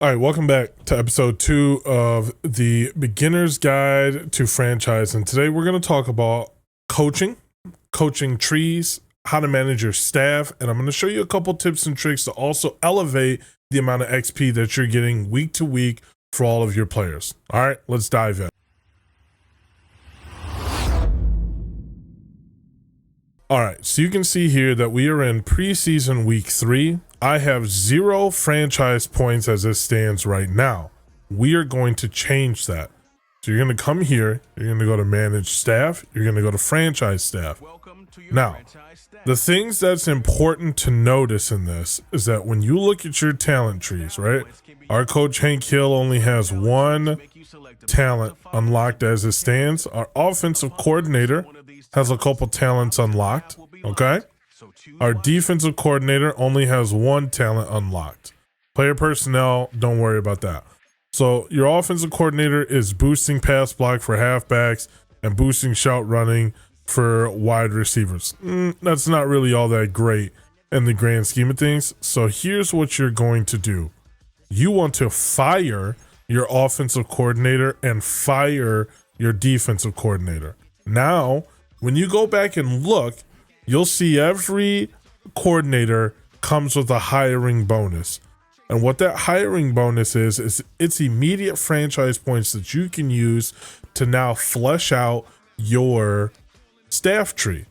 All right, welcome back to episode 2 of the Beginner's Guide to Franchise. And today we're going to talk about coaching trees, how to manage your staff, and I'm going to show you a couple tips and tricks to also elevate the amount of XP that you're getting week to week for all of your players. All right, let's dive in. All right, so you can see here that we are in preseason week 3. I have 0 franchise points as it stands right now. We are going to change that. So you're going to come here, you're going to go to manage staff, you're going to go to franchise staff. Now, the things that's important to notice in this is that when you look at your talent trees, right? Our coach Hank Hill only has 1 talent unlocked as it stands. Our offensive coordinator has a couple talents unlocked, okay? Our defensive coordinator only has 1 talent unlocked. Player personnel, don't worry about that. So your offensive coordinator is boosting pass block for halfbacks and boosting shout running for wide receivers. That's not really all that great in the grand scheme of things. So here's what you're going to do. You want to fire your offensive coordinator and fire your defensive coordinator. Now, when you go back and look, you'll see every coordinator comes with a hiring bonus. And what that hiring bonus is it's immediate franchise points that you can use to now flesh out your staff tree.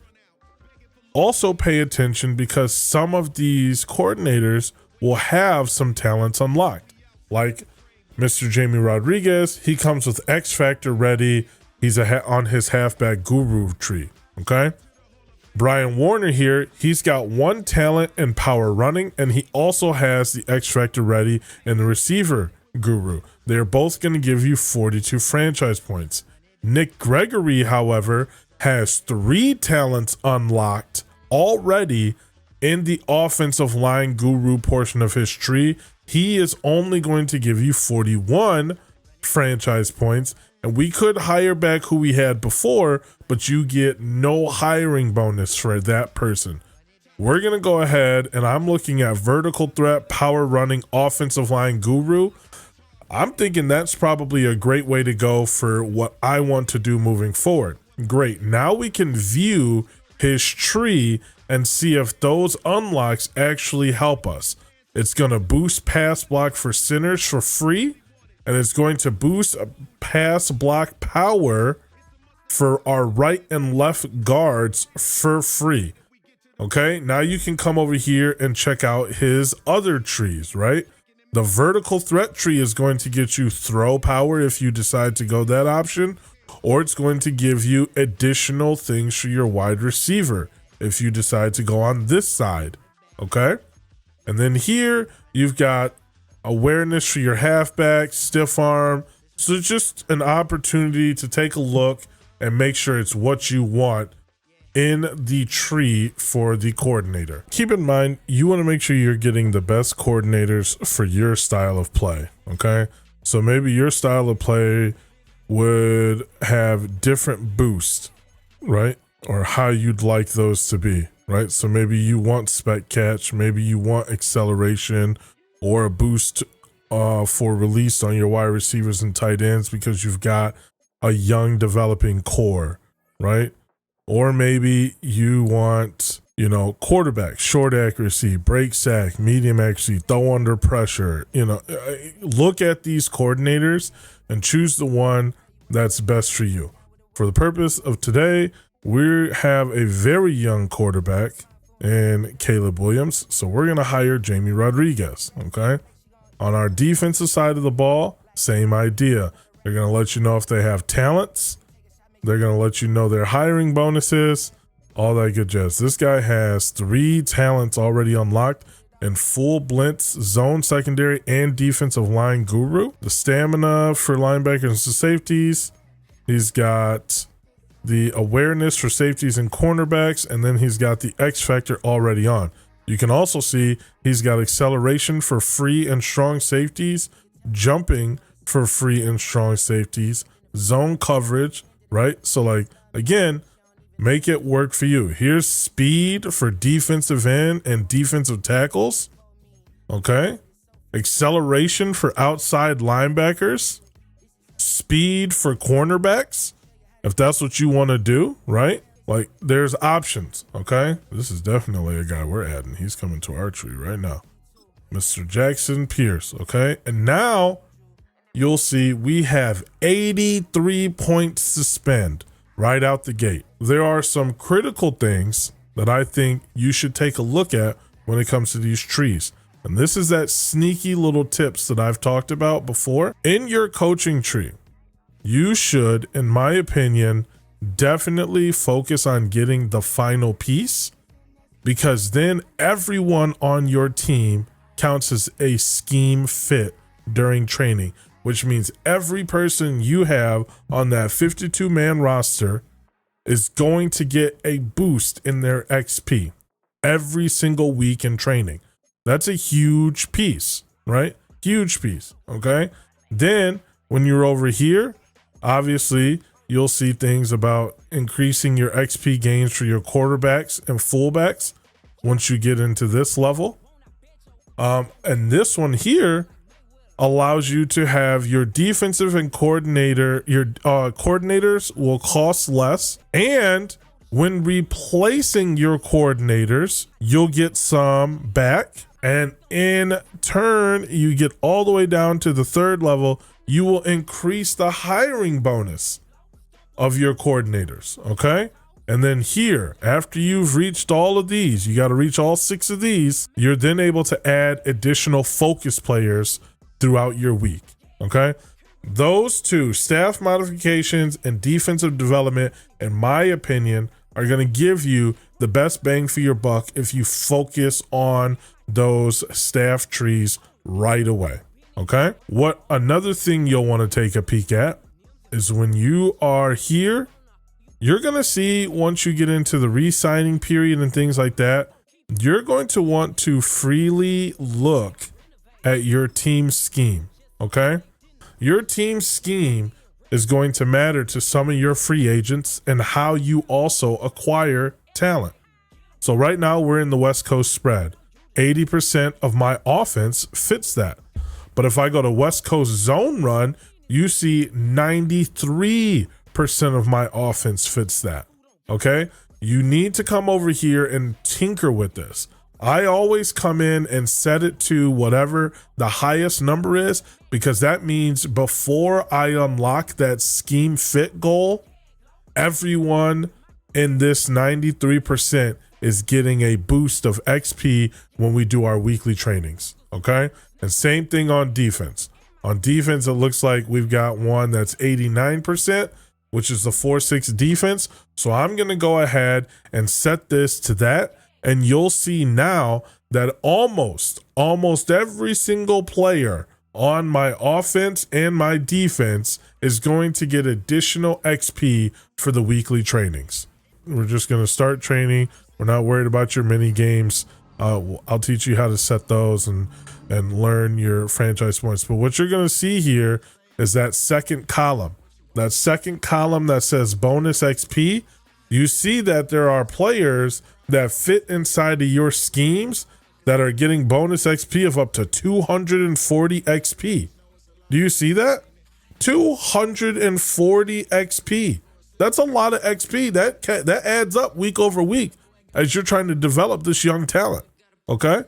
Also pay attention because some of these coordinators will have some talents unlocked. Like Mr. Jamie Rodriguez, he comes with X Factor ready. He's on his halfback guru tree, okay? Brian Warner here, he's got 1 talent in power running, and he also has the X Factor ready in the receiver guru. They're both going to give you 42 franchise points. Nick Gregory, however, has 3 talents unlocked already in the offensive line guru portion of his tree. He is only going to give you 41 franchise points. And we could hire back who we had before, but you get no hiring bonus for that person. We're going to go ahead, and I'm looking at vertical threat, power running, offensive line guru. I'm thinking that's probably a great way to go for what I want to do moving forward. Great. Now we can view his tree and see if those unlocks actually help us. It's going to boost pass block for centers for free. And it's going to boost pass block power for our right and left guards for free. Okay, now you can come over here and check out his other trees, right? The vertical threat tree is going to get you throw power if you decide to go that option, or it's going to give you additional things for your wide receiver if you decide to go on this side, okay? And then here you've got awareness for your halfback, stiff arm. So just an opportunity to take a look and make sure it's what you want in the tree for the coordinator. Keep in mind, you want to make sure you're getting the best coordinators for your style of play, okay? So maybe your style of play would have different boosts, right? Or how you'd like those to be, right? So maybe you want spec catch, maybe you want acceleration, or a boost for release on your wide receivers and tight ends because you've got a young developing core, right? Or maybe you want, quarterback, short accuracy, break sack, medium accuracy, throw under pressure. Look at these coordinators and choose the one that's best for you. For the purpose of today, we have a very young quarterback and Caleb Williams. So we're going to hire Jamie Rodriguez, okay? On our defensive side of the ball, same idea. They're going to let you know if they have talents. They're going to let you know their hiring bonuses, all that good jazz. This guy has 3 talents already unlocked and full blitz, zone secondary, and defensive line guru. The stamina for linebackers and safeties. He's got the awareness for safeties and cornerbacks, and then he's got the X Factor already on. You can also see he's got acceleration for free and strong safeties, jumping for free and strong safeties, zone coverage, right? So again, make it work for you. Here's speed for defensive end and defensive tackles, okay? acceleration for outside linebackers, speed for cornerbacks, if that's what you want to do, right? Like, there's options, okay? This is definitely a guy we're adding. He's coming to our tree right now. Mr. Jackson Pierce, okay? And now you'll see we have 83 points to spend right out the gate. There are some critical things that I think you should take a look at when it comes to these trees. And this is that sneaky little tips that I've talked about before. In your coaching tree, you should, in my opinion, definitely focus on getting the final piece, because then everyone on your team counts as a scheme fit during training, which means every person you have on that 52-man roster is going to get a boost in their XP every single week in training. That's a huge piece, right? Huge piece, okay? Then when you're over here, obviously you'll see things about increasing your XP gains for your quarterbacks and fullbacks once you get into this level. And this one here allows you to have your defensive and coordinator, your coordinators will cost less. And when replacing your coordinators, you'll get some back. And in turn, you get all the way down to the third level, you will increase the hiring bonus of your coordinators, okay? And then here, after you've reached all of these, you got to reach all 6 of these, you're then able to add additional focus players throughout your week, okay? Those two, staff modifications and defensive development, in my opinion, are going to give you the best bang for your buck if you focus on those staff trees right away, okay? What another thing you'll want to take a peek at is when you are here, you're going to see, once you get into the re-signing period and things like that, you're going to want to freely look at your team scheme, okay? Your team scheme is going to matter to some of your free agents and how you also acquire talent. So right now we're in the West Coast spread. 80% of my offense fits that. But if I go to West Coast zone run, you see 93% of my offense fits that, okay? You need to come over here and tinker with this. I always come in and set it to whatever the highest number is, because that means before I unlock that scheme fit goal, everyone in this 93% is getting a boost of XP when we do our weekly trainings, okay? And same thing on defense. On defense, it looks like we've got one that's 89%, which is the 4-6 defense. So I'm going to go ahead and set this to that. And you'll see now that almost every single player on my offense and my defense is going to get additional XP for the weekly trainings. We're just going to start training. We're not worried about your mini games. I'll teach you how to set those and learn your franchise points. But what you're going to see here is that second column. That second column that says bonus XP. You see that there are players that fit inside of your schemes that are getting bonus XP of up to 240 XP. Do you see that? 240 XP. That's a lot of XP. That adds up week over week as you're trying to develop this young talent, okay?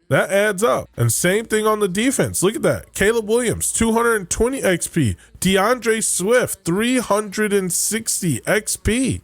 That adds up. And same thing on the defense. Look at that. Caleb Williams, 220 XP. DeAndre Swift, 360 XP.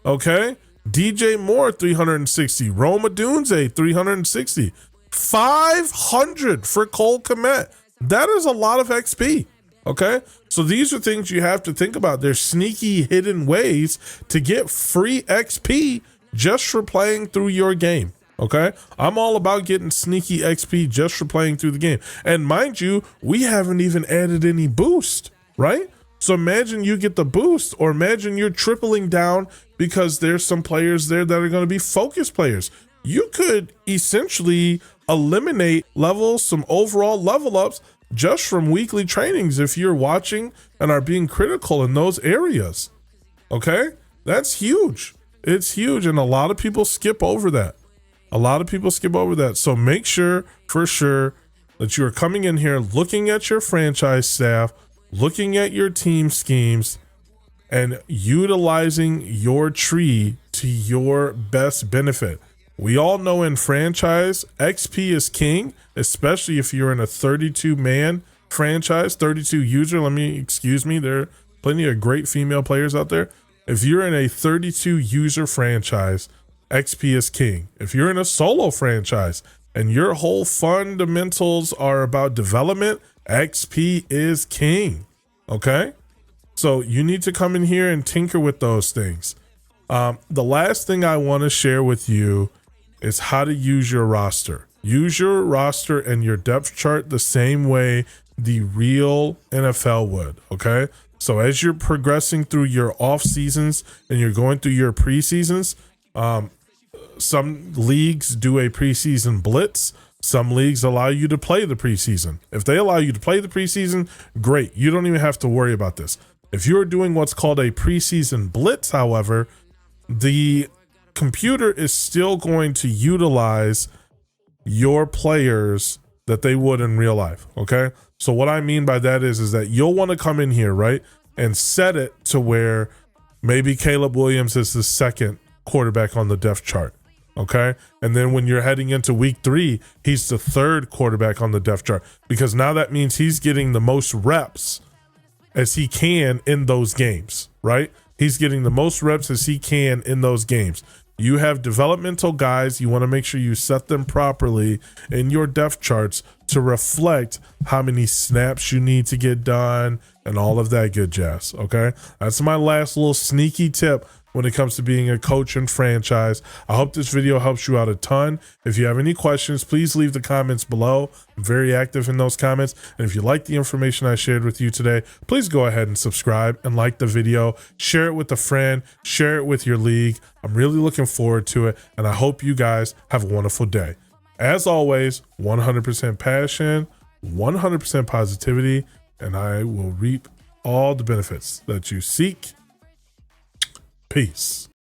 Okay? DJ Moore, 360. Roma Dunze, 360. 500 for Cole Kmet. That is a lot of XP. Okay? So these are things you have to think about. There's sneaky hidden ways to get free XP just for playing through your game. Okay? I'm all about getting sneaky XP just for playing through the game. And mind you, we haven't even added any boost, right? So imagine you get the boost, or imagine you're tripling down because there's some players there that are going to be focus players. You could essentially eliminate some overall level ups just from weekly trainings if you're watching and are being critical in those areas. Okay? That's huge. It's huge. And a lot of people skip over that. So make sure for sure that you are coming in here, looking at your franchise staff, looking at your team schemes, and utilizing your tree to your best benefit. We all know in franchise, XP is king, especially if you're in a 32-man franchise, 32 user. Excuse me, there are plenty of great female players out there. If you're in a 32 user franchise, XP is king. If you're in a solo franchise and your whole fundamentals are about development, XP is king. Okay? So you need to come in here and tinker with those things. The last thing I want to share with you is how to use your roster. Use your roster and your depth chart the same way the real NFL would, okay? So as you're progressing through your off seasons and you're going through your preseasons, some leagues do a preseason blitz. Some leagues allow you to play the preseason. If they allow you to play the preseason, great. You don't even have to worry about this. If you're doing what's called a preseason blitz, however, the computer is still going to utilize your players that they would in real life, okay? So what I mean by that is that you'll want to come in here, right, and set it to where maybe Caleb Williams is the second quarterback on the depth chart, okay? And then when you're heading into week 3, he's the third quarterback on the depth chart, because now that means he's getting the most reps as he can in those games, right? He's getting the most reps as he can in those games. You have developmental guys. You want to make sure you set them properly in your depth charts to reflect how many snaps you need to get done and all of that good jazz, okay? That's my last little sneaky tip when it comes to being a coach and franchise. I hope this video helps you out a ton. If you have any questions, please leave the comments below. I'm very active in those comments. And if you like the information I shared with you today, please go ahead and subscribe and like the video. Share it with a friend. Share it with your league. I'm really looking forward to it. And I hope you guys have a wonderful day. As always, 100% passion, 100% positivity, and I will reap all the benefits that you seek. Peace.